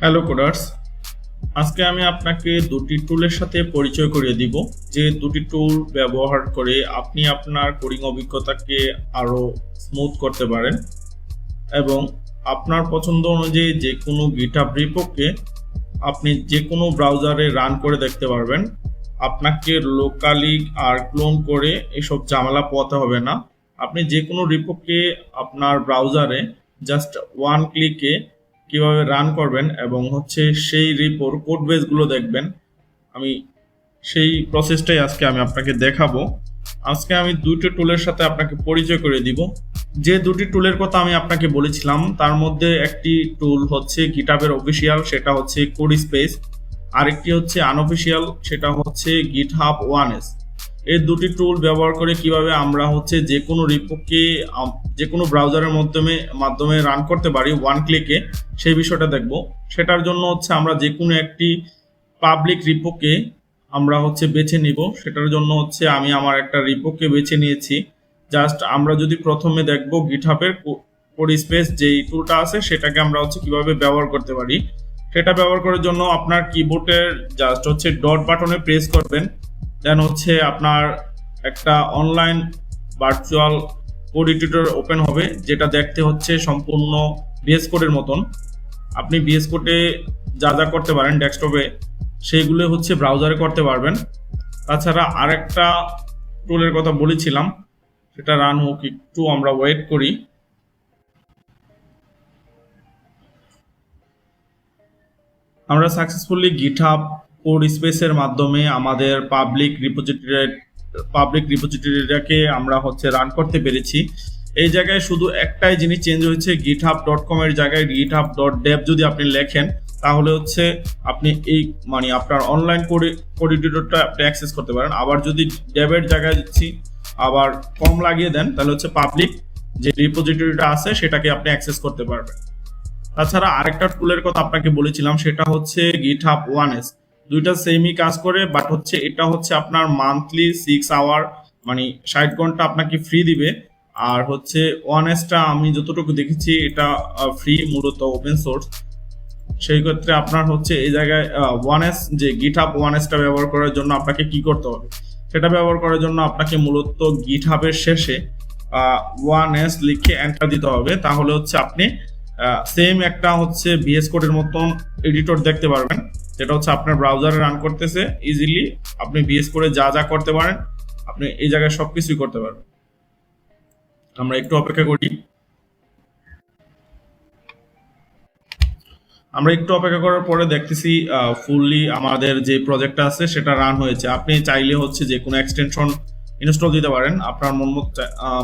Hello coders, আজকে আমি আপনাকে দুটি টুলের সাথে পরিচয় করিয়ে দিব। যে দুটি টুল ব্যবহার করে আপনি আপনার কোডিং অভিজ্ঞতাকে আরো স্মুথ করতে পারেন এবং আপনার পছন্দ অনুযায়ী যে কোনো গিটহাব রিপোকে আপনি যে কোনো ব্রাউজারে রান করে দেখতে পারবেন। আপনাকে লোকালি আর ক্লোন করে এসব ঝামেলা পোহাতে হবে না। আপনি যে কোনো রিপোকে আপনার ব্রাউজারে জাস্ট ওয়ান ক্লিকে কিভাবে রান করবেন এবং সেই রিপোর কোড বেসগুলো দেখবেন। আমি সেই প্রসেসটাই আজকে আমি আপনাকে দেখাবো। আজকে আমি দুটো টুলের সাথে আপনাকে পরিচয় করে দিব। যে দুটি টুলের কথা আমি আপনাকে বলেছিলাম তার মধ্যে একটি টুল হচ্ছে গিটহাবের অফিসিয়াল, সেটা হচ্ছে কোডস্পেস। আরেকটি হচ্ছে আনঅফিসিয়াল, সেটা হচ্ছে github1s। এই দুটি টুল ব্যবহার করে কিভাবে আমরা যে কোনো রিপোকে যে কোনো ব্রাউজারের মাধ্যমে রান করতে পারি ওয়ান ক্লিকে, সেই বিষয়টা দেখব। সেটার জন্য আমরা যে কোনো একটি পাবলিক রিপোকে আমরা বেছে নিব। সেটার জন্য আমি আমার একটা রিপোকে বেছে নিয়েছি। জাস্ট আমরা যদি প্রথমে দেখব গিটহাবের কোডস্পেস যেই টুলটা আছে সেটাকে আমরা কিভাবে ব্যবহার করতে পারি। সেটা ব্যবহার করার জন্য আপনার কিবোর্ডের জাস্ট ডট বাটনে প্রেস করবেন। দেন আপনার একটা online virtual code editor open হবে, যেটা দেখতে সম্পূর্ণ vscode মতন। আপনি vscode যা যা করতে পারেন ডেস্কটপে সেইগুলো ব্রাউজারে করতে পারবেন। তাছাড়া আরেকটা টুলের কথা বলেছিলাম, সেটা রান হোক, একটু আমরা ওয়েট করি। আমরা সাকসেসফুলি গিটহাব কোডস্পেসের মাধ্যমে আমাদের পাবলিক রিপোজিটরিটাকে আমরা রান করতে পেরেছি। এই জায়গায় শুধু একটাই জিনিস চেঞ্জ হয়েছে, github.com এর জায়গায় github.dev যদি আপনি লেখেন তাহলে আপনি এই আপনার অনলাইন কোড এডিটরটা আপনি অ্যাক্সেস করতে পারেন। আবার যদি ডেভের জায়গায় আবার কম লাগিয়ে দেন তাহলে পাবলিক যে রিপোজিটরিটা আছে সেটাকে আপনি অ্যাক্সেস করতে পারবেন। তাছাড়া আরেকটা টুলের কথা আপনাকে বলেছিলাম, সেটা হচ্ছে github1s। দুইটা সেমই কাজ করে, বাট এটা আপনার মান্থলি 6 আওয়ার 60 ঘন্টা আপনাকে ফ্রি দিবে। আর 1sটা আমি যতটুকু দেখেছি এটা ফ্রি, মূলত ওপেন সোর্স। সেই ক্ষেত্রে আপনার এই জায়গায় 1s যে github1sটা ব্যবহার করার জন্য আপনাকে কি করতে হবে, সেটা ব্যবহার করার জন্য আপনাকে মূলত গিটহাবের শেষে 1s লিখে এন্টার দিতে হবে। তাহলে আপনি সেম একটা vscode এর মতন এডিটর দেখতে পারবেন, যেটা আপনার ব্রাউজারে রান করতেছে ইজিলি। আপনি vscode যা যা করতে পারেন আপনি এই জায়গায় সবকিছুই করতে পারবেন। আমরা একটু অপেক্ষা করি। আমরা একটু অপেক্ষা করার পরে দেখতেছি ফুললি আমাদের যে প্রজেক্টটা আছে সেটা রান হয়েছে। আপনি চাইলে যে কোনো এক্সটেনশন ইনস্টল দিতে পারেন আপনার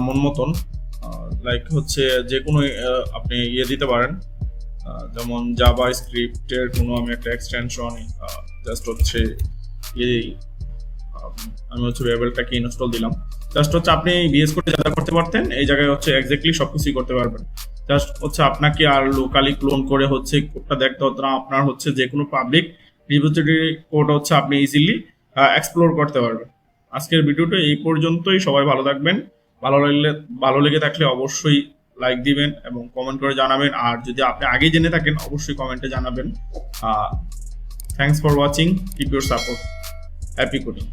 মন মতন। লাইক যে কোনো আপনি দিতে পারেন, যেমন জাভা স্ক্রিপ্টের কোনো আমি একটা এক্সটেনশন জাস্ট আমি ভেরিয়েবলটাকে ইনস্টল দিলাম। জাস্ট আপনি vscode যা করতে পারতেন এই জায়গায় এক্স্যাক্টলি সবকিছুই করতে পারবেন। জাস্ট আপনাকে আর লোকালি ক্লোন করে কোডটা দেখতে হতো না। আপনার যে কোনো পাবলিক রিপোজিটরি কোড আপনি ইজিলি এক্সপ্লোর করতে পারবেন। আজকের ভিডিওটা এই পর্যন্তই। সবাই ভালো থাকবেন। ভালো লেগে থাকলে অবশ্যই লাইক দিবেন এবং কমেন্ট করে জানাবেন। আর যদি আপনি আগে জেনে থাকেন অবশ্যই কমেন্টে জানাবেন। Thanks for watching, keep your support, happy coding.